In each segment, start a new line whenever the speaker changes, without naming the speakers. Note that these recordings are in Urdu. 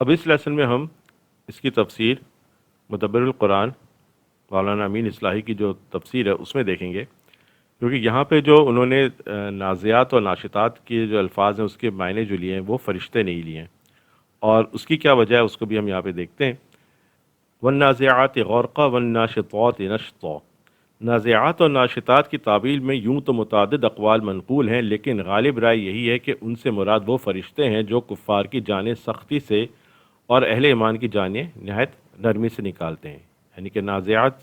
اب اس لیسن میں ہم اس کی تفسیر مدبر القرآن مولانا امین اصلاحی کی جو تفسیر ہے اس میں دیکھیں گے، کیونکہ یہاں پہ جو انہوں نے نازعات اور ناشطات کے جو الفاظ ہیں اس کے معنی جو لیے ہیں وہ فرشتے نہیں لیے ہیں، اور اس کی کیا وجہ ہے اس کو بھی ہم یہاں پہ دیکھتے ہیں۔ والنازعات غرقا والناشطات نشطا، نازعات اور ناشطات کی تعبیر میں یوں تو متعدد اقوال منقول ہیں، لیکن غالب رائے یہی ہے کہ ان سے مراد وہ فرشتے ہیں جو کفار کی جانیں سختی سے اور اہل ایمان کی جانیں نہایت نرمی سے نکالتے ہیں، یعنی کہ نازعات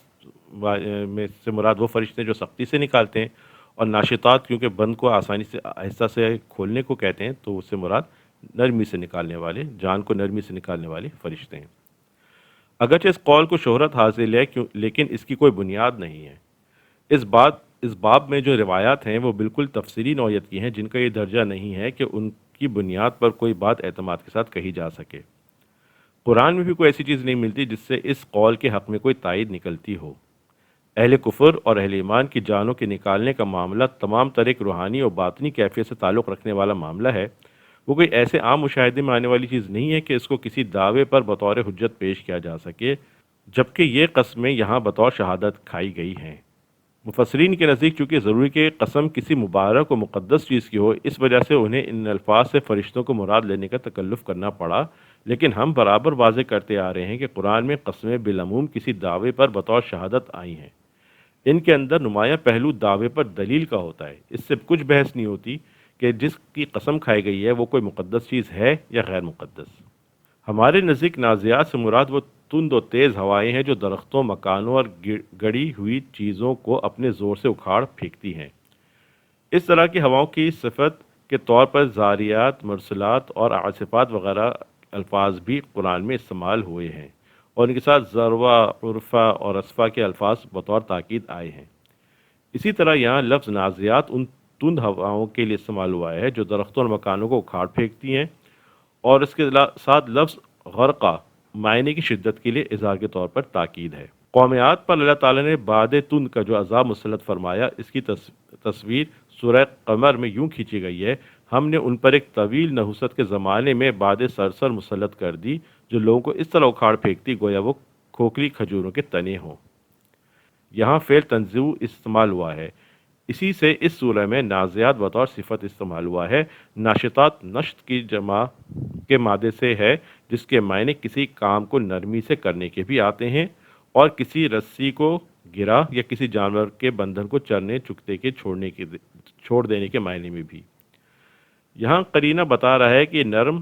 میں سے مراد وہ فرشتے ہیں جو سختی سے نکالتے ہیں، اور ناشطات کیونکہ بند کو آسانی سے آہستہ سے کھولنے کو کہتے ہیں تو اس سے مراد نرمی سے نکالنے والے، جان کو نرمی سے نکالنے والے فرشتے ہیں۔ اگرچہ اس قول کو شہرت حاصل ہے لیکن اس کی کوئی بنیاد نہیں ہے۔ اس باب میں جو روایات ہیں وہ بالکل تفسیری نوعیت کی ہیں، جن کا یہ درجہ نہیں ہے کہ ان کی بنیاد پر کوئی بات اعتماد کے ساتھ کہی جا سکے۔ قرآن میں بھی کوئی ایسی چیز نہیں ملتی جس سے اس قول کے حق میں کوئی تائید نکلتی ہو۔ اہل کفر اور اہل ایمان کی جانوں کے نکالنے کا معاملہ تمام طرح ایک روحانی اور باطنی کیفیت سے تعلق رکھنے والا معاملہ ہے، وہ کوئی ایسے عام مشاہدے میں آنے والی چیز نہیں ہے کہ اس کو کسی دعوے پر بطور حجت پیش کیا جا سکے، جبکہ یہ قسمیں یہاں بطور شہادت کھائی گئی ہیں۔ مفسرین کے نزدیک چونکہ ضروری کہ قسم کسی مبارک و مقدس چیز کی ہو، اس وجہ سے انہیں ان الفاظ سے فرشتوں کو مراد لینے کا تکلف کرنا پڑا، لیکن ہم برابر واضح کرتے آ رہے ہیں کہ قرآن میں قسمیں بالعموم کسی دعوے پر بطور شہادت آئی ہیں۔ ان کے اندر نمایاں پہلو دعوے پر دلیل کا ہوتا ہے، اس سے کچھ بحث نہیں ہوتی کہ جس کی قسم کھائی گئی ہے وہ کوئی مقدس چیز ہے یا غیر مقدس۔ ہمارے نزدیک نازعات سے مراد وہ تند و تیز ہوائیں ہیں جو درختوں، مکانوں اور گڑی ہوئی چیزوں کو اپنے زور سے اکھاڑ پھینکتی ہیں۔ اس طرح کی ہواؤں کی صفت کے طور پر زاریات، مرسلات اور عاصفات وغیرہ الفاظ بھی قرآن میں استعمال ہوئے ہیں، اور ان کے ساتھ ذروہ، عرفہ اور اسفہ کے الفاظ بطور تاکید آئے ہیں۔ اسی طرح یہاں لفظ نازعات ان تند ہواؤں کے لیے استعمال ہوا ہے جو درختوں اور مکانوں کو اکھاڑ پھینکتی ہیں، اور اس کے ساتھ لفظ غرقہ معنی کی شدت کے لیے اظہار کے طور پر تاکید ہے۔ قوم عاد پر اللہ تعالیٰ نے باد تند کا جو عذاب مسلط فرمایا، اس کی تصویر سورہ قمر میں یوں کھینچی گئی ہے: ہم نے ان پر ایک طویل نحوست کے زمانے میں باد سرسر مسلط کر دی جو لوگوں کو اس طرح اکھاڑ پھینکتی گویا وہ کھوکھلی کھجوروں کے تنے ہوں۔ یہاں فعل تنزیہ استعمال ہوا ہے، اسی سے اس سورہ میں نازعات بطور صفت استعمال ہوا ہے۔ ناشطات نشط کی جمع کے مادے سے ہے، جس کے معنی کسی کام کو نرمی سے کرنے کے بھی آتے ہیں، اور کسی رسی کو گرا یا کسی جانور کے بندھن کو چرنے چکتے کے چھوڑ دینے کے معنی میں بھی۔ یہاں قرینہ بتا رہا ہے کہ نرم،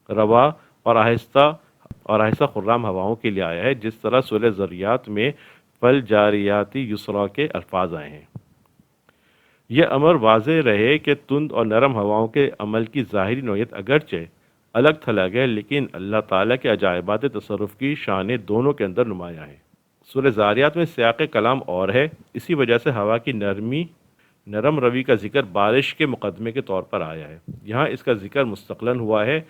رواں اور آہستہ خرام ہواؤں کے لیے آیا ہے، جس طرح سورہ ذریات میں فالجاریات یسرا کے الفاظ آئے ہیں۔ یہ امر واضح رہے کہ تند اور نرم ہواؤں کے عمل کی ظاہری نوعیت اگرچہ الگ تھلگ ہے، لیکن اللہ تعالیٰ کے عجائبات تصرف کی شانیں دونوں کے اندر نمایاں ہیں۔ سورہ ذاریات میں سیاق کلام اور ہے، اسی وجہ سے ہوا کی نرم روی کا ذکر بارش کے مقدمے کے طور پر آیا ہے۔ یہاں اس کا ذکر مستقلاً ہوا ہے،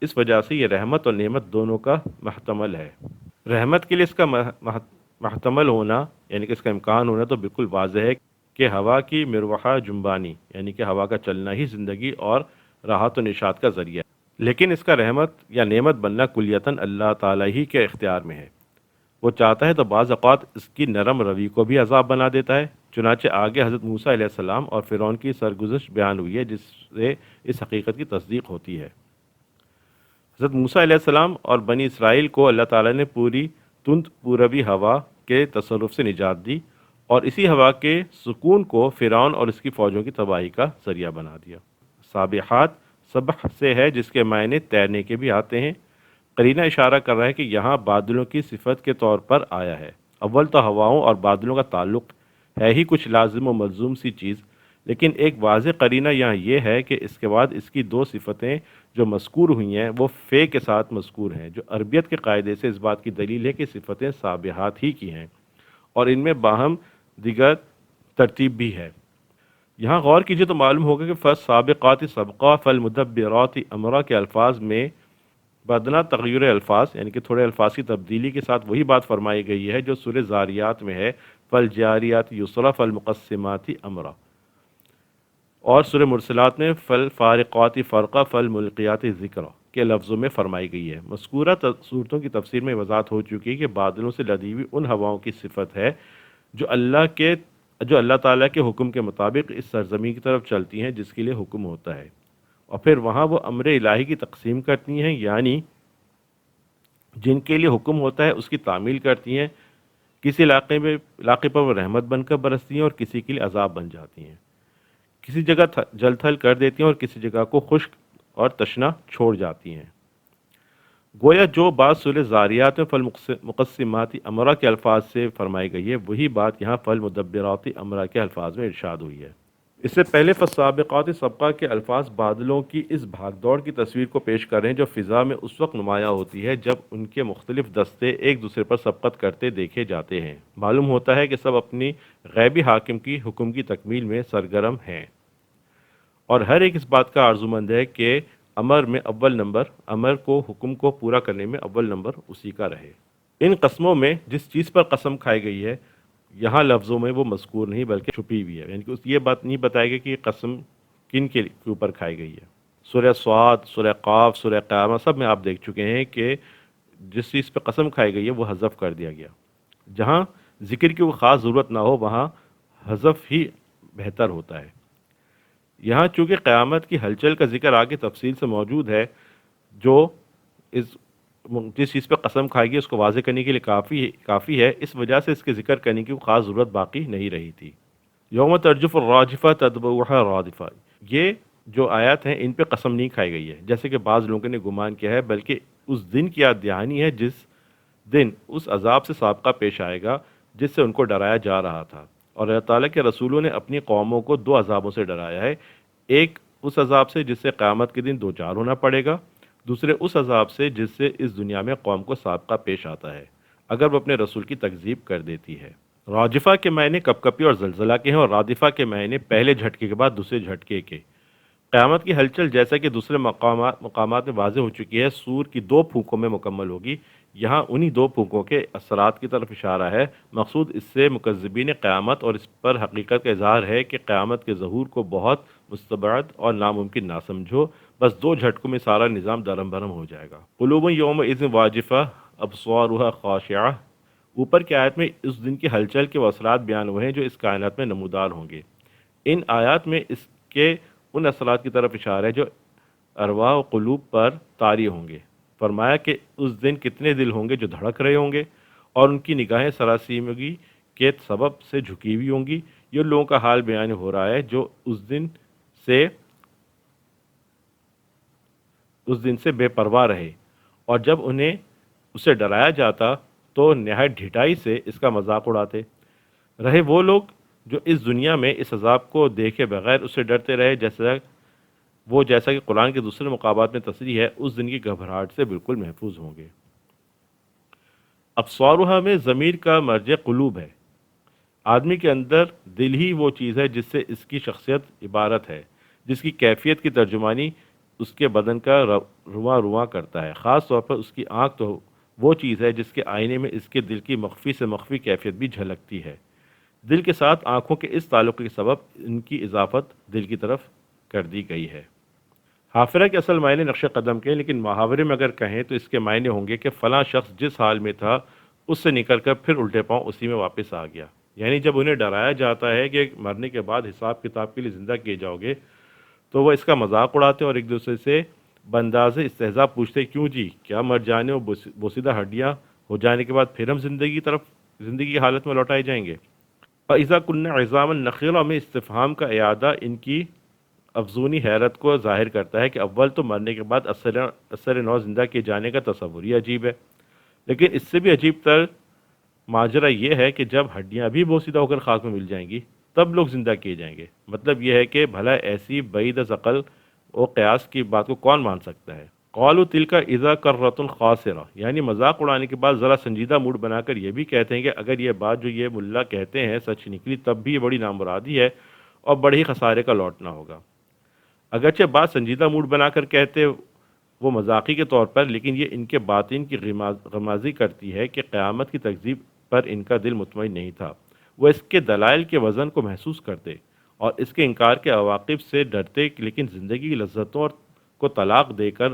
اس وجہ سے یہ رحمت اور نعمت دونوں کا محتمل ہے۔ رحمت کے لیے اس کا محتمل ہونا یعنی کہ اس کا امکان ہونا تو بالکل واضح ہے کہ ہوا کی مروحہ جنبانی یعنی کہ ہوا کا چلنا ہی زندگی اور راحت و نشاط کا ذریعہ ہے، لیکن اس کا رحمت یا نعمت بننا کلیتاً اللہ تعالیٰ ہی کے اختیار میں ہے۔ وہ چاہتا ہے تو بعض اوقات اس کی نرم روی کو بھی عذاب بنا دیتا ہے، چنانچہ آگے حضرت موسیٰ علیہ السلام اور فرعون کی سرگزشت بیان ہوئی ہے، جس سے اس حقیقت کی تصدیق ہوتی ہے۔ حضرت موسیٰ علیہ السلام اور بنی اسرائیل کو اللہ تعالیٰ نے پوری تند پوروی ہوا کے تصرف سے نجات دی، اور اسی ہوا کے سکون کو فرعون اور اس کی فوجوں کی تباہی کا ذریعہ بنا دیا۔ سابحات سبح سے ہے، جس کے معنی تیرنے کے بھی آتے ہیں۔ قرینہ اشارہ کر رہا ہے کہ یہاں بادلوں کی صفت کے طور پر آیا ہے۔ اول تو ہواؤں اور بادلوں کا تعلق ہے ہی کچھ لازم و ملزوم سی چیز، لیکن ایک واضح قرینہ یہاں یہ ہے کہ اس کے بعد اس کی دو صفتیں جو مذکور ہوئی ہیں وہ فے کے ساتھ مذکور ہیں، جو عربیت کے قاعدے سے اس بات کی دلیل ہے کہ صفتیں سابحات ہی کی ہیں، اور ان میں باہم دیگر ترتیب بھی ہے۔ یہاں غور کیجئے تو معلوم ہوگا کہ فالسابقات سبقا فالمدبرات امرا کے الفاظ میں بدنہ تغیر الفاظ یعنی کہ تھوڑے الفاظ کی تبدیلی کے ساتھ وہی بات فرمائی گئی ہے جو سورہ ذاریات میں ہے، فالجاریات یسرا فالمقسمات امرا، اور سورہ مرسلات میں فالفارقات فرقا فالملقیات ذکرا۔ کے لفظوں میں فرمائی گئی ہے۔ مذکورہ صورتوں کی تفسیر میں وضاحت ہو چکی ہے کہ بادلوں سے لدی ہوئی ان ہواؤں کی صفت ہے جو اللہ تعالیٰ کے حکم کے مطابق اس سرزمین کی طرف چلتی ہیں جس کے لیے حکم ہوتا ہے، اور پھر وہاں وہ امر الہی کی تقسیم کرتی ہیں، یعنی جن کے لیے حکم ہوتا ہے اس کی تعمیل کرتی ہیں۔ کسی علاقے پر وہ رحمت بن کر برستی ہیں اور کسی کے لیے عذاب بن جاتی ہیں، کسی جگہ جل تھل کر دیتی ہیں اور کسی جگہ کو خشک اور تشنا چھوڑ جاتی ہیں۔ گویا جو بات سورہ زاریات میں فالمقسمات امرا کے الفاظ سے فرمائی گئی ہے، وہی بات یہاں فالمدبرات امرا کے الفاظ میں ارشاد ہوئی ہے۔ اس سے پہلے فالسابقات سبقہ کے الفاظ بادلوں کی اس بھاگ دوڑ کی تصویر کو پیش کر رہے ہیں جو فضا میں اس وقت نمایاں ہوتی ہے جب ان کے مختلف دستے ایک دوسرے پر سبقت کرتے دیکھے جاتے ہیں۔ معلوم ہوتا ہے کہ سب اپنی غیبی حاکم کی حکم کی تکمیل میں سرگرم ہیں، اور ہر ایک اس بات کا آرزومند ہے کہ امر کو حکم کو پورا کرنے میں اول نمبر اسی کا رہے۔ ان قسموں میں جس چیز پر قسم کھائی گئی ہے یہاں لفظوں میں وہ مذکور نہیں بلکہ چھپی ہوئی ہے، یعنی کہ یہ بات نہیں بتائی گئی کہ یہ قسم کن کے اوپر کھائی گئی ہے۔ سورہ صاد، سورہ قاف، سورہ قیامہ سب میں آپ دیکھ چکے ہیں کہ جس چیز پہ قسم کھائی گئی ہے وہ حذف کر دیا گیا۔ جہاں ذکر کی وہ خاص ضرورت نہ ہو وہاں حذف ہی بہتر ہوتا ہے۔ یہاں چونکہ قیامت کی ہلچل کا ذکر آگے تفصیل سے موجود ہے، جو جس چیز پہ قسم کھائی گئی اس کو واضح کرنے کے لیے کافی ہے، اس وجہ سے اس کے ذکر کرنے کی خاص ضرورت باقی نہیں رہی تھی۔ یوم ترجف الراجفہ تتبعها رادفہ، یہ جو آیات ہیں ان پہ قسم نہیں کھائی گئی ہے جیسے کہ بعض لوگوں نے گمان کیا ہے، بلکہ اس دن کی یاد دہانی ہے جس دن اس عذاب سے سابقہ پیش آئے گا جس سے ان کو ڈرایا جا رہا تھا، اور اللہ تعالیٰ کے رسولوں نے اپنی قوموں کو دو عذابوں سے ڈرایا ہے، ایک اس عذاب سے جس سے قیامت کے دن دوچار ہونا پڑے گا، دوسرے اس عذاب سے جس سے اس دنیا میں قوم کو سابقہ پیش آتا ہے اگر وہ اپنے رسول کی تکذیب کر دیتی ہے۔ راجفہ کے معنی کپکپی اور زلزلہ کے ہیں، اور رادفہ کے معنی پہلے جھٹکے کے بعد دوسرے جھٹکے کے۔ قیامت کی ہلچل جیسا کہ دوسرے مقامات میں واضح ہو چکی ہے سور کی دو پھونکوں میں مکمل ہوگی، یہاں انہی دو پھونکوں کے اثرات کی طرف اشارہ ہے۔ مقصود اس سے مکذبین قیامت اور اس پر حقیقت کا اظہار ہے کہ قیامت کے ظہور کو بہت مستبعد اور ناممکن نہ سمجھو، بس دو جھٹکوں میں سارا نظام درم برم ہو جائے گا۔ قلوب یومئذ واجفہ ابصارها خاشعہ، اوپر کی آیت میں اس دن کی ہلچل کے وہ اثرات بیان ہوئے ہیں جو اس کائنات میں نمودار ہوں گے۔ ان آیات میں اس کے ان اثرات کی طرف اشارہ ہے جو ارواح و قلوب پر طاری ہوں گے۔ فرمایا کہ اس دن کتنے دل ہوں گے جو دھڑک رہے ہوں گے اور ان کی نگاہیں سراسیمگی کے سبب سے جھکی ہوئی ہوں گی۔ یہ لوگوں کا حال بیان ہو رہا ہے جو اس دن سے بے پرواہ رہے، اور جب انہیں اسے ڈرایا جاتا تو نہایت ڈھٹائی سے اس کا مذاق اڑاتے رہے۔ وہ لوگ جو اس دنیا میں اس عذاب کو دیکھے بغیر اسے ڈرتے رہے، جیسا کہ قرآن کے دوسرے مقامات میں تصریح ہے، اس دن کی گھبراہٹ سے بالکل محفوظ ہوں گے۔ ابصارها میں ضمیر کا مرجع قلوب ہے۔ آدمی کے اندر دل ہی وہ چیز ہے جس سے اس کی شخصیت عبارت ہے، جس کی کیفیت کی ترجمانی اس کے بدن کا رواں رواں کرتا ہے۔ خاص طور پر اس کی آنکھ تو وہ چیز ہے جس کے آئینے میں اس کے دل کی مخفی سے مخفی کیفیت بھی جھلکتی ہے۔ دل کے ساتھ آنکھوں کے اس تعلق کے سبب ان کی اضافت دل کی طرف کر دی گئی ہے۔ حافرہ کے اصل معنی نقش قدم کے، لیکن محاورے میں اگر کہیں تو اس کے معنی ہوں گے کہ فلاں شخص جس حال میں تھا اس سے نکل کر پھر الٹے پاؤں اسی میں واپس آ گیا۔ یعنی جب انہیں ڈرایا جاتا ہے کہ مرنے کے بعد حساب کتاب کے لیے زندہ کیے جاؤ گے تو وہ اس کا مذاق اڑاتے اور ایک دوسرے سے بنداز استہزاء پوچھتے، کیوں جی، کیا مر جانے اور بوسیدہ ہڈیاں ہو جانے کے بعد پھر ہم زندگی کی حالت میں لوٹائے جائیں گے؟ فَإِذَا كُنَّا عِظَامًا نَخِرَةً میں استفہام کا اعادہ ان کی افزونی حیرت کو ظاہر کرتا ہے کہ اول تو مرنے کے بعد اثر نو زندہ کیے جانے کا تصور ہی عجیب ہے، لیکن اس سے بھی عجیب تر ماجرا یہ ہے کہ جب ہڈیاں بھی بوسیدہ ہو کر خاک میں مل جائیں گی تب لوگ زندہ کیے جائیں گے۔ مطلب یہ ہے کہ بھلا ایسی بعید از عقل و قیاس کی بات کو کون مان سکتا ہے؟ قالوا تلک اذا کرۃ خاسرہ، یعنی مذاق اڑانے کے بعد ذرا سنجیدہ موڈ بنا کر یہ بھی کہتے ہیں کہ اگر یہ بات جو یہ ملا کہتے ہیں سچ نکلی تب بھی یہ بڑی نامرادی ہے اور بڑے ہی خسارے کا لوٹنا ہوگا۔ اگرچہ بات سنجیدہ موڈ بنا کر کہتے وہ مذاقی کے طور پر، لیکن یہ ان کے باطن کی غمازی کرتی ہے کہ قیامت کی تکذیب پر ان کا دل مطمئن نہیں تھا۔ وہ اس کے دلائل کے وزن کو محسوس کرتے اور اس کے انکار کے عواقب سے ڈرتے، لیکن زندگی کی لذتوں کو طلاق دے کر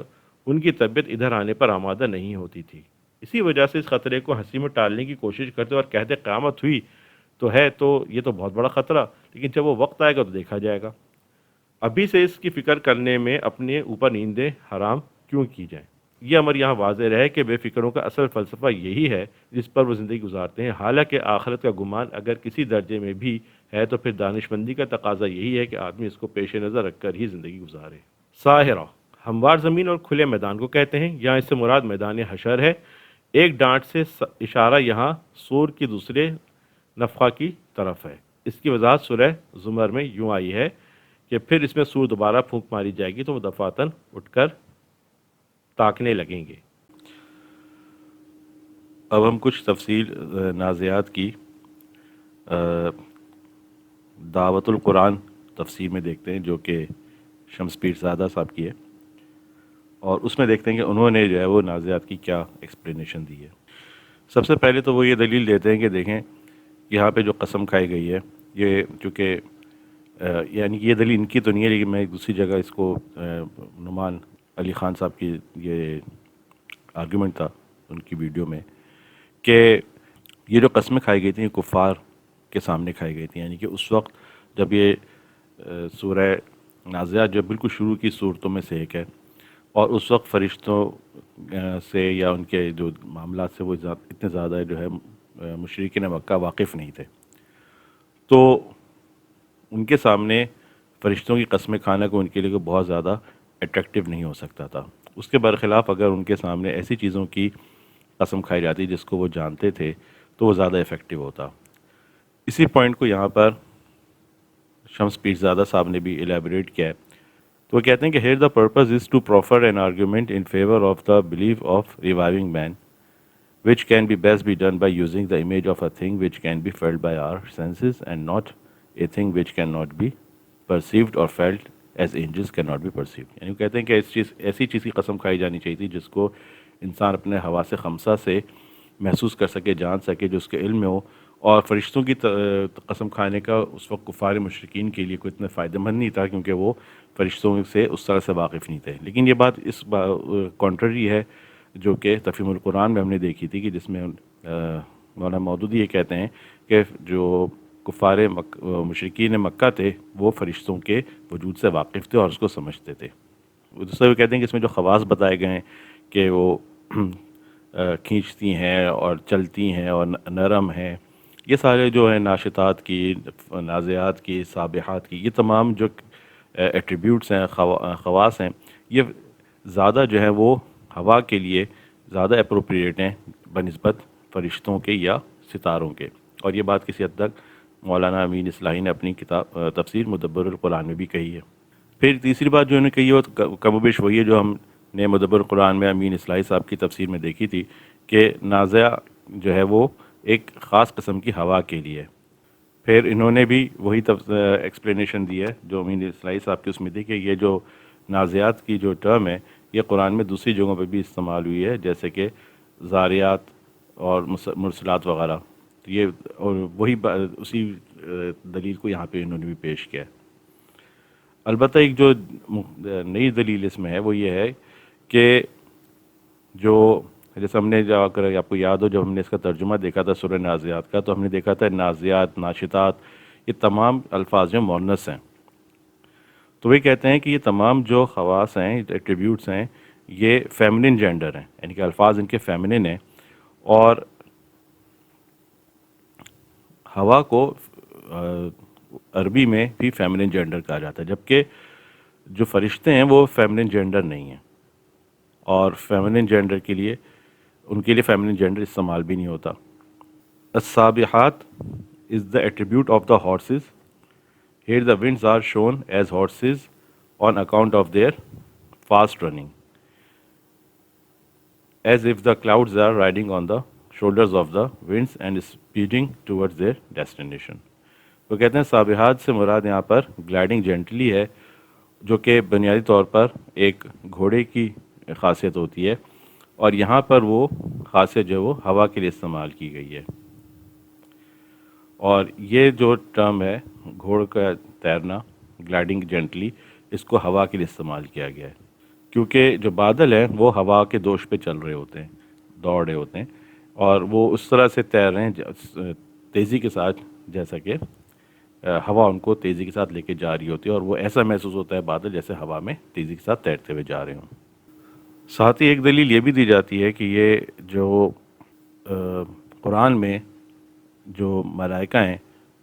ان کی طبیعت ادھر آنے پر آمادہ نہیں ہوتی تھی۔ اسی وجہ سے اس خطرے کو ہنسی میں ٹالنے کی کوشش کرتے اور کہتے قیامت ہوئی تو ہے، تو یہ تو بہت بڑا خطرہ، لیکن جب وہ وقت آئے گا تو دیکھا جائے گا۔ ابھی سے اس کی فکر کرنے میں اپنے اوپر نیندیں حرام کیوں کی جائیں؟ یہ امر یہاں واضح رہے کہ بے فکروں کا اصل فلسفہ یہی ہے جس پر وہ زندگی گزارتے ہیں۔ حالانکہ آخرت کا گمان اگر کسی درجے میں بھی ہے تو پھر دانشمندی کا تقاضا یہی ہے کہ آدمی اس کو پیش نظر رکھ کر ہی زندگی گزارے۔ ساحرہ ہموار زمین اور کھلے میدان کو کہتے ہیں، یہاں اس سے مراد میدان حشر ہے۔ ایک ڈانٹ سے اشارہ یہاں سور کی دوسرے نفخہ کی طرف ہے۔ اس کی وضاحت سورہ زمر میں یوں آئی ہے کہ پھر اس میں سور دوبارہ پھونک ماری جائے گی تو وہ دفعتاً اٹھ کر تاکنے لگیں گے۔ اب ہم کچھ تفصیل نازعات کی دعوت القرآن تفسیر میں دیکھتے ہیں، جو کہ شمس پیر زادہ صاحب کی ہے، اور اس میں دیکھتے ہیں کہ انہوں نے جو ہے وہ نازعات کی کیا ایکسپلینیشن دی ہے۔ سب سے پہلے تو وہ یہ دلیل دیتے ہیں کہ دیکھیں یہاں پہ جو قسم کھائی گئی ہے، یہ چونکہ یعنی یہ دلیل ان کی تو نہیں ہے، لیکن میں ایک دوسری جگہ اس کو نعمان علی خان صاحب کی یہ آرگیومنٹ تھا ان کی ویڈیو میں، کہ یہ جو قسمیں کھائی گئی تھیں یہ کفار کے سامنے کھائی گئی تھیں، یعنی کہ اس وقت جب یہ سورہ نازعات جو بالکل شروع کی صورتوں میں سے ایک ہے، اور اس وقت فرشتوں سے یا ان کے جو معاملات سے وہ اتنے زیادہ جو ہے مشرکین مکہ واقف نہیں تھے، تو ان کے سامنے فرشتوں کی قسمیں کھانا کو ان کے لیے بہت زیادہ اٹریکٹیو نہیں ہو سکتا تھا۔ اس کے برخلاف اگر ان کے سامنے ایسی چیزوں کی قسم کھائی جاتی جس کو وہ جانتے تھے تو وہ زیادہ افیکٹو ہوتا۔ اسی پوائنٹ کو یہاں پر شمس پیر زادہ صاحب نے بھی الیبوریٹ کیا ہے، تو وہ کہتے ہیں کہ here the purpose is to proffer an argument in favor of the belief of reviving man, which can be best be done by using the image of a thing which can be felt by our senses and not a thing which cannot be perceived or felt as angels cannot be perceived۔ یعنی وہ کہتے ہیں کہ ایسی چیز کی قسم کھائی جانی چاہیے تھی جس کو انسان اپنے حواس خمسہ سے محسوس کر سکے، جان سکے، جو اس کے علم میں ہو، اور فرشتوں کی قسم کھانے کا اس وقت کفار مشرکین کے لیے کوئی اتنا فائدہ مند نہیں تھا، کیونکہ وہ فرشتوں سے اس طرح سے واقف نہیں تھے۔ لیکن یہ بات اس کانٹرری ہے جو کہ تفہیم القرآن میں ہم نے دیکھی تھی، کہ جس میں مولانا مودودی یہ کہتے ہیں کہ جو کفار مشرکین مکہ تھے وہ فرشتوں کے وجود سے واقف تھے اور اس کو سمجھتے تھے۔ دوسرے وہ کہتے ہیں کہ اس میں جو خواص بتائے گئے ہیں کہ وہ کھینچتی ہیں اور چلتی ہیں اور نرم ہیں، یہ سارے جو ہیں ناشطات کی، نازعات کی، سابحات کی، یہ تمام جو ایٹریبیوٹس ہیں، خواص ہیں، یہ زیادہ جو ہے وہ ہوا کے لیے زیادہ اپروپریٹ ہیں بنسبت فرشتوں کے یا ستاروں کے، اور یہ بات کسی حد تک مولانا امین اصلاحی نے اپنی کتاب تفسیر مدبر القرآن میں بھی کہی ہے۔ پھر تیسری بات جو انہوں نے کہی ہے کم و بیش وہی ہے جو ہم نے مدبر القرآن میں امین اصلاحی صاحب کی تفسیر میں دیکھی تھی، کہ نازع جو ہے وہ ایک خاص قسم کی ہوا کے لیے۔ پھر انہوں نے بھی وہی ایکسپلینیشن دی ہے جو امین اصلاحی صاحب کی اس میں تھی، کہ یہ جو نازعات کی جو ٹرم ہے یہ قرآن میں دوسری جگہوں پہ بھی استعمال ہوئی ہے، جیسے کہ زاریات اور مرسلات وغیرہ، تو یہ اور وہی اسی دلیل کو یہاں پہ انہوں نے بھی پیش کیا ہے۔ البتہ ایک جو نئی دلیل اس میں ہے وہ یہ ہے کہ جو جیسے ہم نے جا کر آپ کو یاد ہو جب ہم نے اس کا ترجمہ دیکھا تھا سورہ نازعات کا، تو ہم نے دیکھا تھا نازعات، ناشطات، یہ تمام الفاظ جو مؤنث ہیں، تو وہ کہتے ہیں کہ یہ تمام جو خواص ہیں، ایٹریبیوٹس ہیں، یہ فیمنن جینڈر ہیں، یعنی کہ الفاظ ان کے فیمنن ہیں، اور ہوا کو عربی میں بھی فیمنن جینڈر کہا جاتا ہے، جبکہ جو فرشتے ہیں وہ فیمنن جینڈر نہیں ہیں، اور فیمنن جینڈر کے لیے ان کے لیے فیمنن جینڈر استعمال بھی نہیں ہوتا۔ السابحات is the attribute of the horses. Here the winds are shown as horses on account of their fast running, as if the clouds are riding on the shoulders of the winds and speeding towards their destination۔ وہ کہتے ہیں سابحات سے مراد یہاں پر گلائڈنگ جینٹلی ہے، جو کہ بنیادی طور پر ایک گھوڑے کی خاصیت ہوتی ہے، اور یہاں پر وہ خاصیت جو ہے وہ ہوا کے لیے استعمال کی گئی ہے، اور یہ جو ٹرم ہے گھوڑ کا تیرنا، گلائڈنگ جینٹلی، اس کو ہوا کے لیے استعمال کیا گیا ہے۔ کیونکہ جو بادل ہیں وہ ہوا کے دوش پہ چل رہے ہوتے ہیں، دوڑ رہے ہوتے ہیں، اور وہ اس طرح سے تیر رہے ہیں تیزی کے ساتھ، جیسا کہ ہوا ان کو تیزی کے ساتھ لے کے جا رہی ہوتی ہے، اور وہ ایسا محسوس ہوتا ہے بادل جیسے ہوا میں تیزی کے ساتھ تیرتے ہوئے جا رہے ہوں۔ ساتھ ہی ایک دلیل یہ بھی دی جاتی ہے کہ یہ جو قرآن میں جو ملائکہ ہیں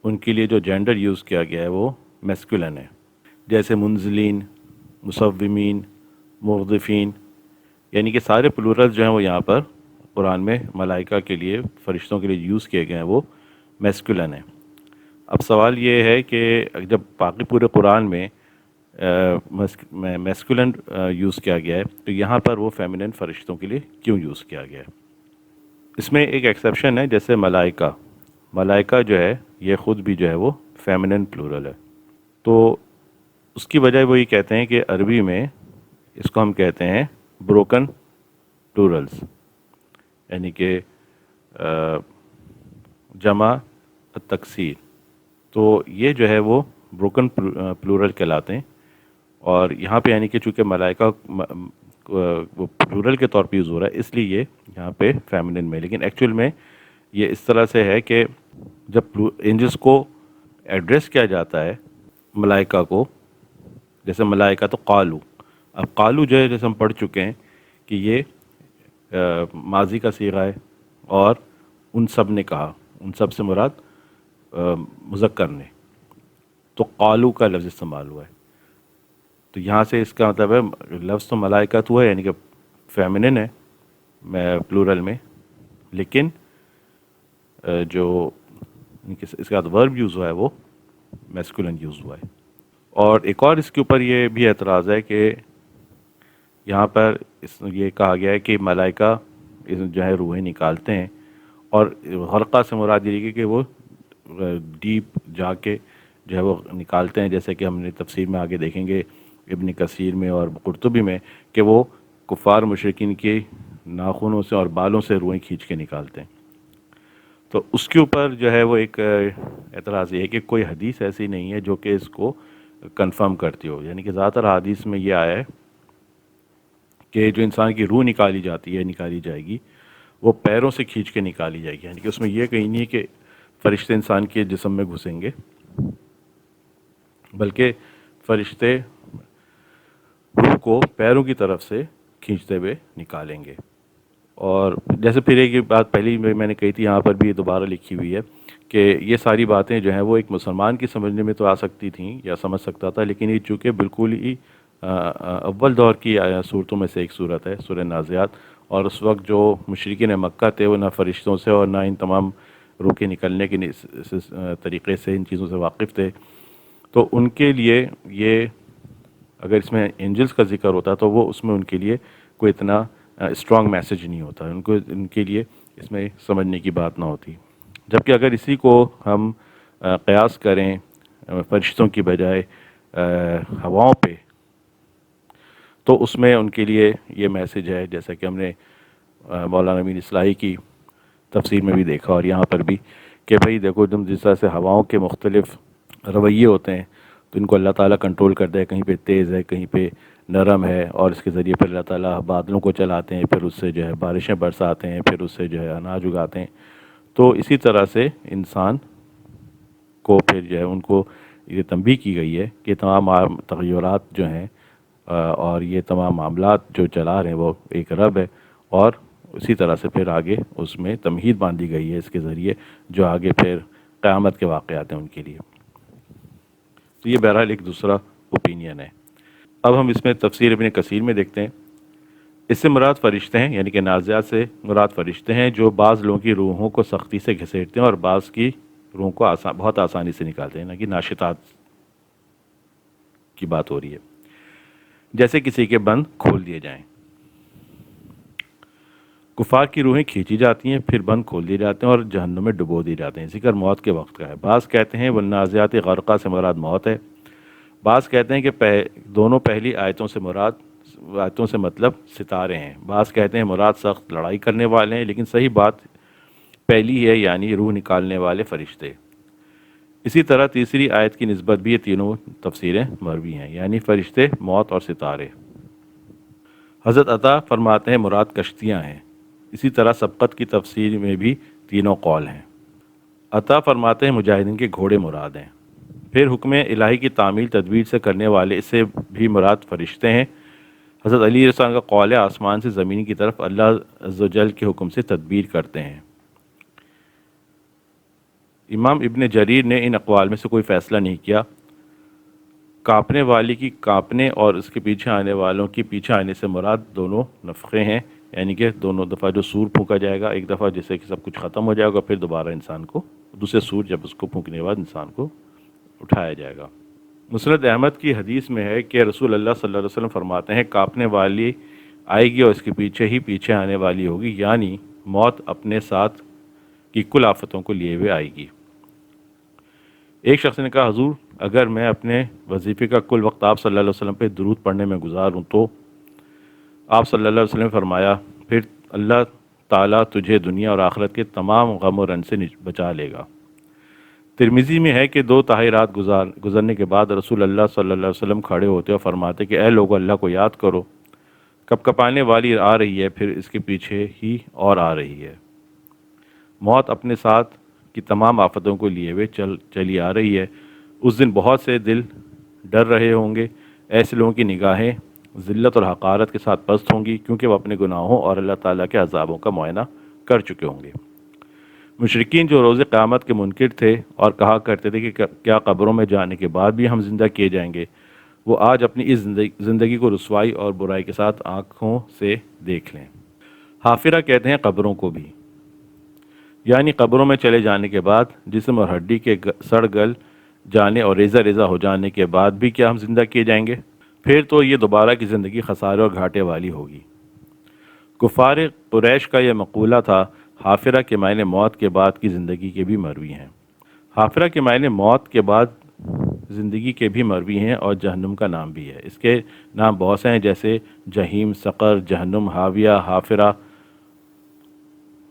ان کے لیے جو جینڈر یوز کیا گیا ہے وہ میسکولن ہے، جیسے منزلین، مصومین، مغضفین، یعنی کہ سارے پلورلز جو ہیں وہ یہاں پر قرآن میں ملائکہ کے لیے، فرشتوں کے لیے یوز کیے گئے ہیں، وہ میسکولن ہیں۔ اب سوال یہ ہے کہ جب باقی پورے قرآن میں میسکولن یوز کیا گیا ہے تو یہاں پر وہ فیمنن فرشتوں کے لیے کیوں یوز کیا گیا ہے؟ اس میں ایک ایکسیپشن ہے، جیسے ملائکہ، ملائکہ جو ہے یہ خود بھی جو ہے وہ فیمنن پلورل ہے، تو اس کی وجہ وہ یہ کہتے ہیں کہ عربی میں اس کو ہم کہتے ہیں بروکن پلورلز، یعنی کہ جمع تکسیر، تو یہ جو ہے وہ بروکن پلورل کہلاتے ہیں، اور یہاں پہ یعنی کہ چونکہ ملائکہ وہ پلورل کے طور پہ یوز ہو رہا ہے اس لیے یہ یہاں پہ فیمنن میں، لیکن ایکچوئل میں یہ اس طرح سے ہے کہ جب اینجلس کو ایڈریس کیا جاتا ہے ملائکہ کو، جیسے ملائکہ تو قالو، اب قالو جو ہے جیسے ہم پڑھ چکے ہیں کہ یہ ماضی کا صیغہ ہے، اور ان سب نے کہا، ان سب سے مراد مذکر نے، تو قالو کا لفظ استعمال ہوا ہے، تو یہاں سے اس کا مطلب ہے لفظ تو ملائکت ہوا ہے، یعنی کہ فیمنن ہے پلورل میں، لیکن جو اس کا ورب یوز ہوا ہے وہ میسکولن یوز ہوا ہے۔ اور ایک اور اس کے اوپر یہ بھی اعتراض ہے کہ یہاں پر یہ کہا گیا ہے کہ ملائکہ جو ہے روحیں نکالتے ہیں، اور غرقہ سے مراد یہ ہے کہ وہ ڈیپ جا کے جو ہے وہ نکالتے ہیں، جیسے کہ ہم نے تفسیر میں آگے دیکھیں گے ابن کثیر میں اور قرطبی میں کہ وہ کفار مشرکین کے ناخنوں سے اور بالوں سے روحیں کھینچ کے نکالتے ہیں۔ تو اس کے اوپر جو ہے وہ ایک اعتراض یہ ہے کہ کوئی حدیث ایسی نہیں ہے جو کہ اس کو کنفرم کرتی ہو، یعنی کہ زیادہ تر حدیث میں یہ آیا ہے کہ جو انسان کی روح نکالی جاتی ہے، نکالی جائے گی، وہ پیروں سے کھینچ کے نکالی جائے گی، یعنی کہ اس میں یہ کہیں نہیں ہے کہ فرشتے انسان کے جسم میں گھسیں گے، بلکہ فرشتے روح کو پیروں کی طرف سے کھینچتے ہوئے نکالیں گے۔ اور جیسے پھر ایک بات پہلی میں نے کہی تھی، یہاں پر بھی دوبارہ لکھی ہوئی ہے کہ یہ ساری باتیں جو ہیں وہ ایک مسلمان کی سمجھنے میں تو آ سکتی تھیں یا سمجھ سکتا تھا، لیکن یہ چونکہ بالکل ہی اول دور کی صورتوں میں سے ایک صورت ہے، سورہ نازعات، اور اس وقت جو مشرکین مکہ تھے وہ نہ فرشتوں سے اور نہ ان تمام روح کے نکلنے کے طریقے سے ان چیزوں سے واقف تھے، تو ان کے لیے یہ اگر اس میں اینجلز کا ذکر ہوتا تو وہ اس میں ان کے لیے کوئی اتنا اسٹرانگ میسج نہیں ہوتا، ان کے لیے اس میں سمجھنے کی بات نہ ہوتی، جبکہ اگر اسی کو ہم قیاس کریں فرشتوں کی بجائے ہواؤں پہ، تو اس میں ان کے لیے یہ میسج ہے، جیسا کہ ہم نے مولانا امین اصلاحی کی تفسیر میں بھی دیکھا اور یہاں پر بھی، کہ بھئی دیکھو تم جس طرح سے ہواؤں کے مختلف رویے ہوتے ہیں تو ان کو اللہ تعالیٰ کنٹرول کرتا ہے، کہیں پہ تیز ہے، کہیں پہ نرم ہے، اور اس کے ذریعے پھر اللہ تعالیٰ بادلوں کو چلاتے ہیں، پھر اس سے جو ہے بارشیں برساتے ہیں، پھر اس سے جو ہے اناج اگاتے ہیں، تو اسی طرح سے انسان کو پھر جو ہے ان کو یہ تنبیہ کی گئی ہے کہ تمام تغیرات جو ہیں اور یہ تمام معاملات جو چلا رہے ہیں وہ ایک رب ہے، اور اسی طرح سے پھر آگے اس میں تمہید باندھی گئی ہے اس کے ذریعے جو آگے پھر قیامت کے واقعات ہیں ان کے لیے۔ تو یہ بہرحال ایک دوسرا اوپینین ہے۔ اب ہم اس میں تفسیر ابن کثیر میں دیکھتے ہیں، اس سے مراد فرشتے ہیں، یعنی کہ نازعات سے مراد فرشتے ہیں جو بعض لوگوں کی روحوں کو سختی سے گھسیٹتے ہیں اور بعض کی روحوں کو بہت آسانی سے نکالتے ہیں، نہ کہ ناشطات کی بات ہو رہی ہے، جیسے کسی کے بند کھول دیے جائیں۔ کفار کی روحیں کھینچی جاتی ہیں، پھر بند کھول دیے جاتے ہیں اور جہنم میں ڈبو دیے جاتے ہیں، ذکر موت کے وقت کا ہے۔ بعض کہتے ہیں والنازعات غرقہ سے مراد موت ہے، بعض کہتے ہیں کہ دونوں پہلی آیتوں سے مطلب ستارے ہیں، بعض کہتے ہیں مراد سخت لڑائی کرنے والے ہیں، لیکن صحیح بات پہلی ہے، یعنی روح نکالنے والے فرشتے۔ اسی طرح تیسری آیت کی نسبت بھی یہ تینوں تفسیریں مروی ہیں، یعنی فرشتے، موت اور ستارے۔ حضرت عطا فرماتے ہیں مراد کشتیاں ہیں۔ اسی طرح سبقت کی تفسیر میں بھی تینوں قول ہیں۔ عطا فرماتے ہیں مجاہدین کے گھوڑے مراد ہیں۔ پھر حکم الہی کی تعمیل تدبیر سے کرنے والے، اس سے بھی مراد فرشتے ہیں۔ حضرت علی رضی اللہ عنہ کا قول ہے آسمان سے زمین کی طرف اللہ عز و جل کے حکم سے تدبیر کرتے ہیں۔ امام ابن جریر نے ان اقوال میں سے کوئی فیصلہ نہیں کیا۔ کانپنے والی کی کانپنے اور اس کے پیچھے آنے والوں کی پیچھے آنے سے مراد دونوں نفخے ہیں، یعنی کہ دونوں دفعہ جو سور پھونکا جائے گا، ایک دفعہ جس سے کہ سب کچھ ختم ہو جائے گا، پھر دوبارہ انسان کو دوسرے سور جب اس کو پھونکنے کے بعد انسان کو اٹھایا جائے گا۔ مسند احمد کی حدیث میں ہے کہ رسول اللہ صلی اللہ علیہ وسلم فرماتے ہیں کانپنے والی آئے گی اور اس کے پیچھے ہی پیچھے آنے والی ہوگی، یعنی موت اپنے ساتھ کی کل آفتوں کو لیے ہوئے آئے گی۔ ایک شخص نے کہا حضور اگر میں اپنے وظیفے کا کل وقت آپ صلی اللہ علیہ وسلم پہ درود پڑھنے میں گزاروں تو؟ آپ صلی اللہ علیہ وسلم نے فرمایا پھر اللہ تعالیٰ تجھے دنیا اور آخرت کے تمام غم و رن سے بچا لے گا۔ ترمذی میں ہے کہ 2 تہائی رات گزرنے کے بعد رسول اللہ صلی اللہ علیہ وسلم کھڑے ہوتے اور فرماتے کہ اے لوگو اللہ کو یاد کرو، کپ کپانے والی آ رہی ہے، پھر اس کے پیچھے ہی اور آ رہی ہے۔ موت اپنے ساتھ کی تمام آفتوں کو لیے ہوئے چلی آ رہی ہے۔ اس دن بہت سے دل ڈر رہے ہوں گے، ایسے لوگوں کی نگاہیں ذلت اور حقارت کے ساتھ پست ہوں گی، کیونکہ وہ اپنے گناہوں اور اللہ تعالیٰ کے عذابوں کا معائنہ کر چکے ہوں گے۔ مشرکین جو روز قیامت کے منکر تھے اور کہا کرتے تھے کہ کیا قبروں میں جانے کے بعد بھی ہم زندہ کیے جائیں گے، وہ آج اپنی اس زندگی کو رسوائی اور برائی کے ساتھ آنکھوں سے دیکھ لیں۔ حافرہ کہتے ہیں قبروں کو بھی، یعنی قبروں میں چلے جانے کے بعد جسم اور ہڈی کے سڑ گل جانے اور ریزہ ریزہ ہو جانے کے بعد بھی کیا ہم زندہ کیے جائیں گے؟ پھر تو یہ دوبارہ کی زندگی خسارے اور گھاٹے والی ہوگی۔ کفار قریش کا یہ مقولہ تھا۔ حافرہ کے معنی موت کے بعد کی زندگی کے بھی مروی ہیں۔ حافرہ کے معنی موت کے بعد زندگی کے بھی مروی ہیں اور جہنم کا نام بھی ہے۔ اس کے نام بہت سے ہیں جیسے جہیم، سقر، جہنم، حاویہ، حافرہ،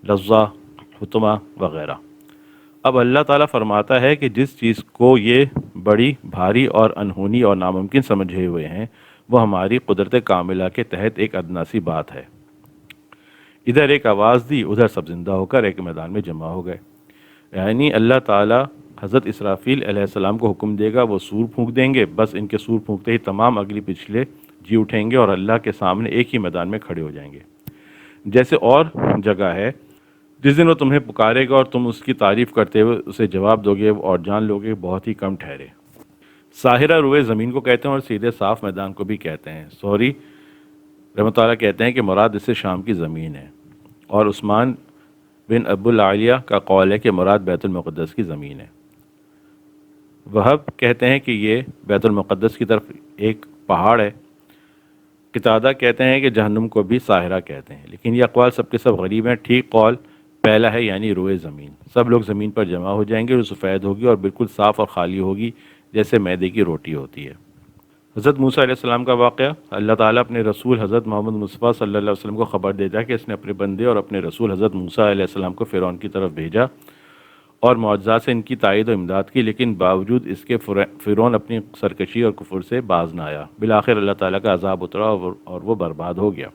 لظہ، حطمہ وغیرہ۔ اب اللہ تعالیٰ فرماتا ہے کہ جس چیز کو یہ بڑی بھاری اور انہونی اور ناممکن سمجھے ہوئے ہیں وہ ہماری قدرت کاملہ کے تحت ایک ادنا سی بات ہے۔ ادھر ایک آواز دی، ادھر سب زندہ ہو کر ایک میدان میں جمع ہو گئے۔ یعنی اللہ تعالیٰ حضرت اسرافیل علیہ السلام کو حکم دے گا، وہ سور پھونک دیں گے، بس ان کے سور پھونکتے ہی تمام اگلی پچھلے جی اٹھیں گے اور اللہ کے سامنے ایک ہی میدان میں کھڑے ہو جائیں گے۔ جیسے اور جگہ ہے جس دن وہ تمہیں پکارے گا اور تم اس کی تعریف کرتے ہوئے اسے جواب دو گے اور جان لو گے بہت ہی کم ٹھہرے۔ ساحرہ روئے زمین کو کہتے ہیں اور سیدھے صاف میدان کو بھی کہتے ہیں۔ سوری رحمۃ اللہ کہتے ہیں کہ مراد اس سے شام کی زمین ہے، اور عثمان بن ابو العالیہ کا قول ہے کہ مراد بیت المقدس کی زمین ہے۔ وہب کہتے ہیں کہ یہ بیت المقدس کی طرف ایک پہاڑ ہے۔ قتادہ کہتے ہیں کہ جہنم کو بھی ساحرہ کہتے ہیں، لیکن یہ اقوال سب کے سب غریب ہیں۔ ٹھیک قول پہلا ہے، یعنی روئے زمین۔ سب لوگ زمین پر جمع ہو جائیں گے، جو سفید ہوگی اور بالکل صاف اور خالی ہوگی جیسے میدے کی روٹی ہوتی ہے۔ حضرت موسیٰ علیہ السلام کا واقعہ۔ اللہ تعالیٰ اپنے رسول حضرت محمد مصطفیٰ صلی اللہ علیہ وسلم کو خبر دیتا ہے کہ اس نے اپنے بندے اور اپنے رسول حضرت موسیٰ علیہ السلام کو فرعون کی طرف بھیجا اور معجزات سے ان کی تائید و امداد کی، لیکن باوجود اس کے فرعون اپنی سرکشی اور کفر سے باز نہ آیا۔ بالآخر اللہ تعالیٰ کا عذاب اترا اور وہ برباد ہو گیا۔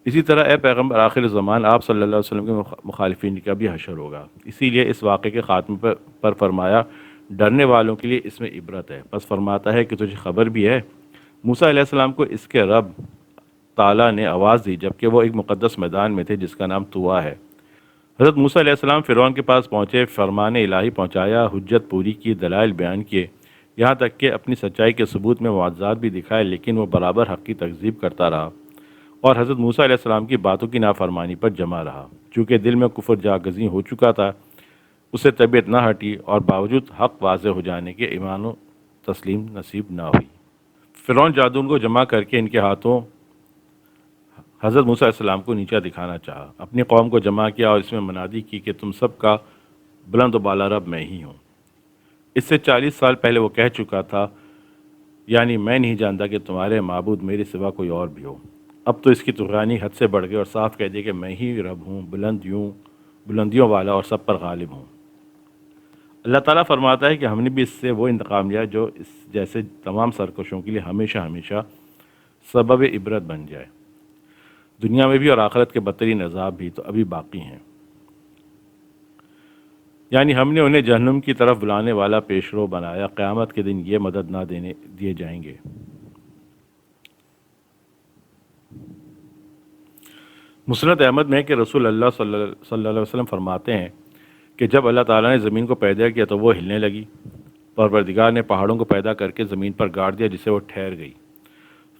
اسی طرح اے پیغمبر آخر زمان آپ صلی اللہ علیہ وسلم کے مخالفین کا بھی حشر ہوگا۔ اسی لیے اس واقعے کے خاتمے پر فرمایا ڈرنے والوں کے لیے اس میں عبرت ہے۔ پس فرماتا ہے کہ تجھے خبر بھی ہے، موسیٰ علیہ السلام کو اس کے رب تعالیٰ نے آواز دی جبکہ وہ ایک مقدس میدان میں تھے جس کا نام طوا ہے۔ حضرت موسیٰ علیہ السلام فرعون کے پاس پہنچے، فرمان الہی پہنچایا، حجت پوری کی، دلائل بیان کیے، یہاں تک کہ اپنی سچائی کے ثبوت میں معجزات بھی دکھائے، لیکن وہ برابر حق کی تکذیب کرتا رہا اور حضرت موسیٰ علیہ السلام کی باتوں کی نافرمانی پر جمع رہا۔ چونکہ دل میں کفر جاگزیں ہو چکا تھا، اسے طبیعت نہ ہٹی اور باوجود حق واضح ہو جانے کے ایمان و تسلیم نصیب نہ ہوئی۔ فرعون جادون کو جمع کر کے ان کے ہاتھوں حضرت موسیٰ علیہ السلام کو نیچا دکھانا چاہا، اپنی قوم کو جمع کیا اور اس میں منادی کی کہ تم سب کا بلند و بالا رب میں ہی ہوں۔ اس سے 40 سال پہلے وہ کہہ چکا تھا، یعنی میں نہیں جانتا کہ تمہارے معبود میرے سوا کوئی اور بھی ہو۔ اب تو اس کی طغیانی حد سے بڑھ گئی اور صاف کہہ دیا کہ میں ہی رب ہوں، بلندیوں والا اور سب پر غالب ہوں۔ اللہ تعالیٰ فرماتا ہے کہ ہم نے بھی اس سے وہ انتقام لیا جو اس جیسے تمام سرکشوں کے لیے ہمیشہ ہمیشہ سبب عبرت بن جائے۔ دنیا میں بھی اور آخرت کے بدترین عذاب بھی تو ابھی باقی ہیں، یعنی ہم نے انہیں جہنم کی طرف بلانے والا پیشرو بنایا، قیامت کے دن یہ مدد نہ دیے جائیں گے۔ مسند احمد میں کہ رسول اللہ صلی اللہ علیہ وسلم فرماتے ہیں کہ جب اللہ تعالیٰ نے زمین کو پیدا کیا تو وہ ہلنے لگی، پروردگار نے پہاڑوں کو پیدا کر کے زمین پر گاڑ دیا جسے وہ ٹھہر گئی۔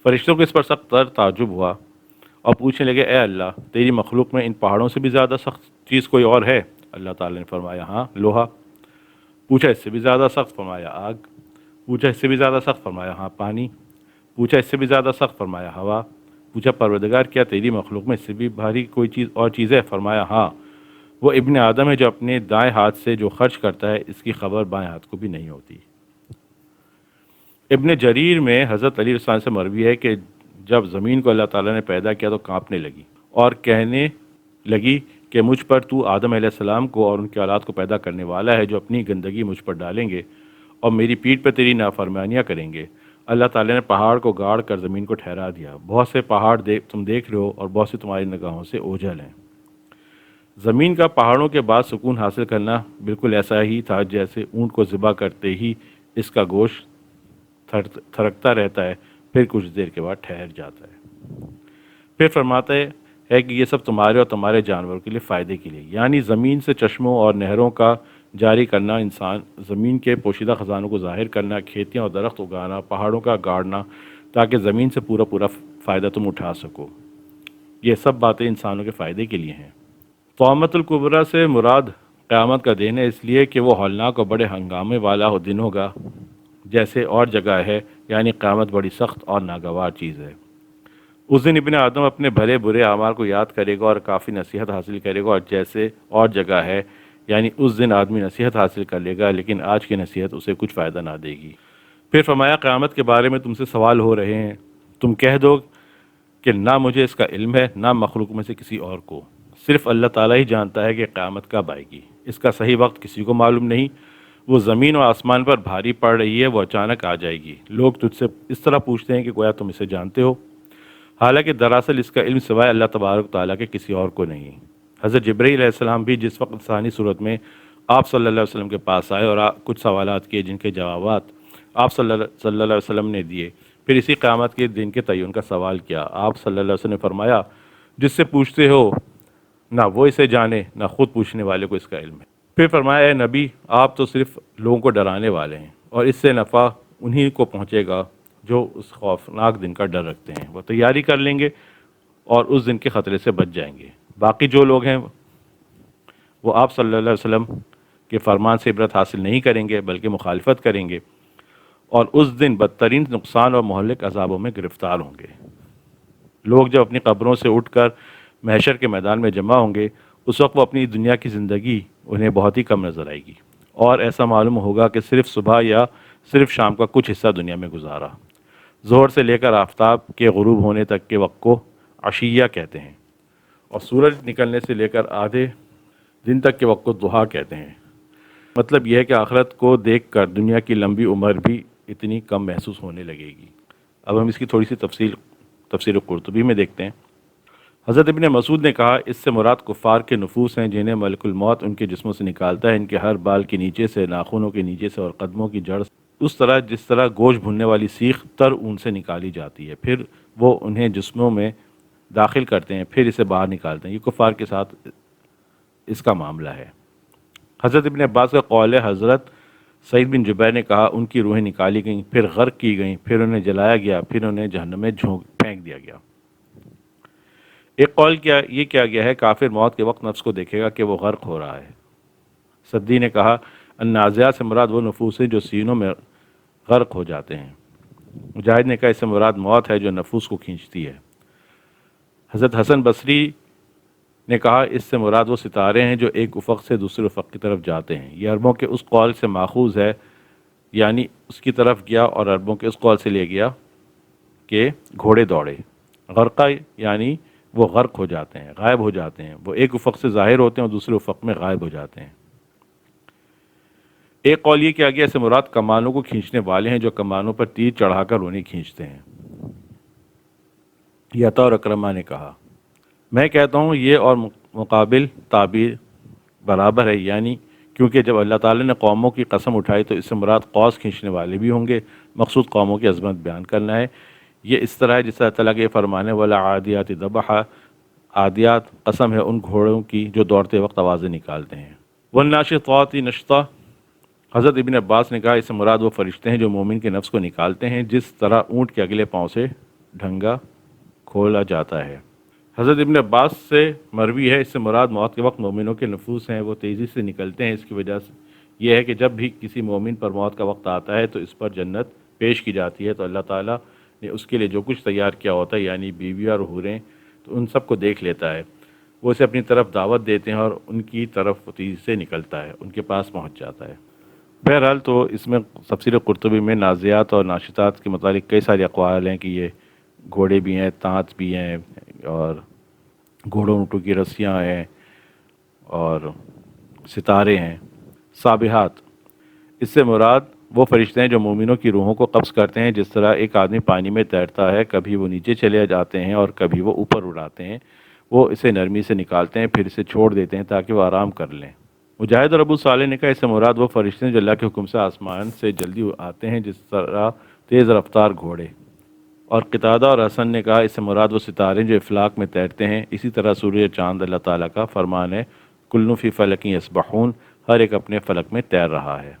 فرشتوں کو اس پر سخت تر تعجب ہوا اور پوچھنے لگے، اے اللہ، تیری مخلوق میں ان پہاڑوں سے بھی زیادہ سخت چیز کوئی اور ہے؟ اللہ تعالیٰ نے فرمایا، ہاں، لوہا۔ پوچھا، اس سے بھی زیادہ سخت؟ فرمایا، آگ۔ پوچھا، اس سے بھی زیادہ سخت؟ فرمایا، ہاں، پانی۔ پوچھا، اس سے بھی زیادہ سخت؟ فرمایا، ہوا۔ پوچھا، پروردگار، کیا تیری مخلوق میں اس سے بھی بھاری کوئی چیز ہے؟ فرمایا، ہاں، وہ ابن آدم ہے جو اپنے دائیں ہاتھ سے جو خرچ کرتا ہے، اس کی خبر بائیں ہاتھ کو بھی نہیں ہوتی۔ ابن جریر میں حضرت علی رضی اللہ عنہ سے مروی ہے کہ جب زمین کو اللہ تعالیٰ نے پیدا کیا تو کانپنے لگی اور کہنے لگی کہ مجھ پر تو آدم علیہ السلام کو اور ان کی اولاد کو پیدا کرنے والا ہے جو اپنی گندگی مجھ پر ڈالیں گے اور میری پیٹھ پر تیری نافرمانیاں کریں گے۔ اللہ تعالیٰ نے پہاڑ کو گاڑ کر زمین کو ٹھہرا دیا۔ بہت سے پہاڑ تم دیکھ رہے ہو اور بہت سے تمہاری نگاہوں سے اوجھل ہیں۔ زمین کا پہاڑوں کے بعد سکون حاصل کرنا بالکل ایسا ہی تھا جیسے اونٹ کو ذبح کرتے ہی اس کا گوشت تھرکتا رہتا ہے، پھر کچھ دیر کے بعد ٹھہر جاتا ہے۔ پھر فرماتا ہے کہ یہ سب تمہارے اور تمہارے جانوروں کے لیے فائدے کے لیے، یعنی زمین سے چشموں اور نہروں کا جاری کرنا، انسان زمین کے پوشیدہ خزانوں کو ظاہر کرنا، کھیتیاں اور درخت اگانا، پہاڑوں کا گاڑنا تاکہ زمین سے پورا فائدہ تم اٹھا سکو، یہ سب باتیں انسانوں کے فائدے کے لیے ہیں۔ طامۃ الکبریٰ سے مراد قیامت کا دن ہے، اس لیے کہ وہ ہولناک اور بڑے ہنگامے والا دن ہوگا جیسے اور جگہ ہے، یعنی قیامت بڑی سخت اور ناگوار چیز ہے۔ اس دن ابن آدم اپنے بھلے برے اعمال کو یاد کرے گا اور کافی نصیحت حاصل کرے گا، اور جیسے اور جگہ ہے، یعنی اس دن آدمی نصیحت حاصل کر لے گا لیکن آج کی نصیحت اسے کچھ فائدہ نہ دے گی۔ پھر فرمایا، قیامت کے بارے میں تم سے سوال ہو رہے ہیں، تم کہہ دو کہ نہ مجھے اس کا علم ہے نہ مخلوق میں سے کسی اور کو، صرف اللہ تعالیٰ ہی جانتا ہے کہ قیامت کب آئے گی، اس کا صحیح وقت کسی کو معلوم نہیں۔ وہ زمین و آسمان پر بھاری پڑ رہی ہے، وہ اچانک آ جائے گی۔ لوگ تجھ سے اس طرح پوچھتے ہیں کہ گویا تم اسے جانتے ہو، حالانکہ دراصل اس کا علم سوائے اللہ تبارک تعالیٰ کے کسی اور کو نہیں۔ حضرت جبرائیل علیہ السلام بھی جس وقت انسانی صورت میں آپ صلی اللہ علیہ وسلم کے پاس آئے اور کچھ سوالات کیے جن کے جوابات آپ صلی اللہ علیہ وسلم نے دیے، پھر اسی قیامت کے دن کے تعین کا سوال کیا۔ آپ صلی اللہ علیہ وسلم نے فرمایا، جس سے پوچھتے ہو نہ وہ اسے جانے نہ خود پوچھنے والے کو اس کا علم ہے۔ پھر فرمایا، اے نبی، آپ تو صرف لوگوں کو ڈرانے والے ہیں اور اس سے نفع انہی کو پہنچے گا جو اس خوفناک دن کا ڈر رکھتے ہیں، وہ تیاری کر لیں گے اور اس دن کے خطرے سے بچ جائیں گے۔ باقی جو لوگ ہیں وہ آپ صلی اللہ علیہ وسلم کے فرمان سے عبرت حاصل نہیں کریں گے بلکہ مخالفت کریں گے اور اس دن بدترین نقصان اور مہلک عذابوں میں گرفتار ہوں گے۔ لوگ جب اپنی قبروں سے اٹھ کر محشر کے میدان میں جمع ہوں گے، اس وقت وہ اپنی دنیا کی زندگی انہیں بہت ہی کم نظر آئے گی اور ایسا معلوم ہوگا کہ صرف صبح یا صرف شام کا کچھ حصہ دنیا میں گزارا۔ ظہر سے لے کر آفتاب کے غروب ہونے تک کے وقت کو عشیہ کہتے ہیں اور سورج نکلنے سے لے کر آدھے دن تک کے وقت کو ضحیٰ کہتے ہیں۔ مطلب یہ ہے کہ آخرت کو دیکھ کر دنیا کی لمبی عمر بھی اتنی کم محسوس ہونے لگے گی۔ اب ہم اس کی تھوڑی سی تفسیر قرطبی میں دیکھتے ہیں۔ حضرت ابن مسعود نے کہا، اس سے مراد کفار کے نفوس ہیں جنہیں ملک الموت ان کے جسموں سے نکالتا ہے، ان کے ہر بال کے نیچے سے، ناخنوں کے نیچے سے اور قدموں کی جڑ اس طرح جس طرح گوشت بھوننے والی سیخ تر اون سے نکالی جاتی ہے، پھر وہ انہیں جسموں میں داخل کرتے ہیں، پھر اسے باہر نکالتے ہیں۔ یہ کفار کے ساتھ اس کا معاملہ ہے۔ حضرت ابن عباس کا قول ہے، حضرت سعید بن جبیر نے کہا، ان کی روحیں نکالی گئیں، پھر غرق کی گئیں، پھر انہیں جلایا گیا، پھر انہیں جہنم میں پھینک دیا گیا۔ ایک قول یہ کیا گیا ہے، کافر موت کے وقت نفس کو دیکھے گا کہ وہ غرق ہو رہا ہے۔ سدی نے کہا، النازعات سے مراد وہ نفوس ہیں جو سینوں میں غرق ہو جاتے ہیں۔ مجاہد نے کہا، اس سے مراد موت ہے جو نفوس کو کھینچتی ہے۔ حضرت حسن بصری نے کہا، اس سے مراد وہ ستارے ہیں جو ایک افق سے دوسرے افق کی طرف جاتے ہیں۔ یہ عربوں کے اس قول سے ماخوذ ہے، یعنی اس کی طرف گیا، اور عربوں کے اس قول سے لے گیا کہ گھوڑے دوڑے۔ غرقہ یعنی وہ غرق ہو جاتے ہیں، غائب ہو جاتے ہیں، وہ ایک افق سے ظاہر ہوتے ہیں اور دوسرے افق میں غائب ہو جاتے ہیں۔ ایک قول یہ کیا گیا، اس سے مراد کمانوں کو کھینچنے والے ہیں جو کمانوں پر تیر چڑھا کر انہیں کھینچتے ہیں۔ یہ عطا اور اکرمہ نے کہا۔ میں کہتا ہوں یہ اور مقابل تعبیر برابر ہے، یعنی کیونکہ جب اللہ تعالیٰ نے قوموں کی قسم اٹھائی تو اس سے مراد قوس کھینچنے والے بھی ہوں گے، مقصود قوموں کی عظمت بیان کرنا ہے۔ یہ اس طرح ہے جس طرح اللہ کے فرمانے والا عادیات ضبحا، عادیات قسم ہے ان گھوڑوں کی جو دوڑتے وقت آوازیں نکالتے ہیں۔ والناشطات نشطا، حضرت ابن عباس نے کہا اس سے مراد وہ فرشتے ہیں جو مومن کے نفس کو نکالتے ہیں جس طرح اونٹ کے اگلے پاؤں سے ڈھنگا کھولا جاتا ہے۔ حضرت ابن عباس سے مروی ہے اس سے مراد موت کے وقت مومنوں کے نفوس ہیں وہ تیزی سے نکلتے ہیں، اس کی وجہ سے یہ ہے کہ جب بھی کسی مومن پر موت کا وقت آتا ہے تو اس پر جنت پیش کی جاتی ہے، تو اللہ تعالیٰ نے اس کے لیے جو کچھ تیار کیا ہوتا ہے یعنی بیوی اور حوریں، تو ان سب کو دیکھ لیتا ہے، وہ اسے اپنی طرف دعوت دیتے ہیں اور ان کی طرف تیزی سے نکلتا ہے، ان کے پاس پہنچ جاتا ہے۔ بہرحال تو اس میں تفسیر قرطبی میں نازعات اور ناشطات کے متعلق کئی سارے اقوال ہیں کہ یہ گھوڑے بھی ہیں، تانت بھی ہیں، اور گھوڑوں اونٹوں کی رسیاں ہیں، اور ستارے ہیں۔ سابحات، اس سے مراد وہ فرشتے ہیں جو مومنوں کی روحوں کو قبض کرتے ہیں، جس طرح ایک آدمی پانی میں تیرتا ہے، کبھی وہ نیچے چلے جاتے ہیں اور کبھی وہ اوپر اڑاتے ہیں، وہ اسے نرمی سے نکالتے ہیں پھر اسے چھوڑ دیتے ہیں تاکہ وہ آرام کر لیں۔ مجاہد اور ابو صالح نے کہا اس سے مراد وہ فرشتے ہیں جو اللہ کے حکم سے آسمان سے جلدی آتے ہیں جس طرح تیز رفتار گھوڑے۔ اور قتادہ اور حسن نے کہا اس سے مراد وہ ستارے جو افلاک میں تیرتے ہیں، اسی طرح سورج چاند اللہ تعالیٰ کا فرمان ہے کل فی فلک یسبحون، ہر ایک اپنے فلک میں تیر رہا ہے۔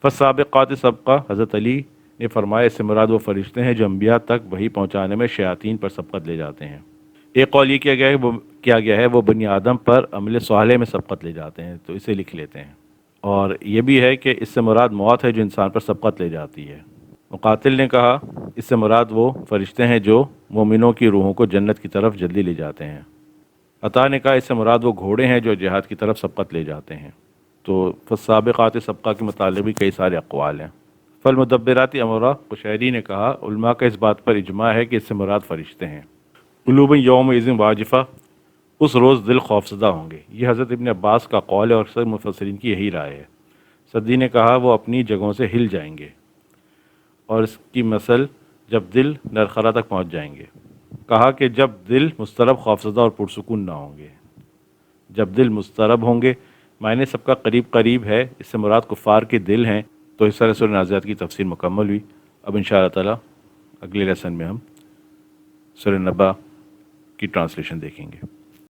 فالسابقات سبقہ، حضرت علی نے فرمایا اس سے مراد وہ فرشتے ہیں جو انبیاء تک وحی پہنچانے میں شیاطین پر سبقت لے جاتے ہیں۔ ایک قول یہ کیا گیا ہے وہ بنی آدم پر عمل صالح میں سبقت لے جاتے ہیں، تو اسے لکھ لیتے ہیں۔ اور یہ بھی ہے کہ اس سے مراد موت ہے جو انسان پر سبقت لے جاتی ہے۔ مقاتل نے کہا اس سے مراد وہ فرشتے ہیں جو مومنوں کی روحوں کو جنت کی طرف جلدی لے جاتے ہیں۔ عطا نے کہا اس سے مراد وہ گھوڑے ہیں جو جہاد کی طرف سبقت لے جاتے ہیں۔ تو فالسابقات سبقہ کے متعلق بھی کئی سارے اقوال ہیں۔ فالمدبرات امرا، قشیری نے کہا علماء کا اس بات پر اجماع ہے کہ اس سے مراد فرشتے ہیں۔ قلوب یومئذ واجفہ، اس روز دل خوفزدہ ہوں گے، یہ حضرت ابن عباس کا قول ہے اور اکثر مفسرین کی یہی رائے ہے۔ سدی نے کہا وہ اپنی جگہوں سے ہل جائیں گے، اور اس کی مثل جب دل نرخرا تک پہنچ جائیں گے۔ کہا کہ جب دل مضطرب، خوفزدہ اور پرسکون نہ ہوں گے۔ جب دل مضطرب ہوں گے معنی سب کا قریب قریب ہے، اس سے مراد کفار کے دل ہیں۔ تو اس طرح سورہ نازعات کی تفسیر مکمل ہوئی۔ اب انشاءاللہ تعالی اگلے لیسن میں ہم سورہ نبا کی ٹرانسلیشن دیکھیں گے۔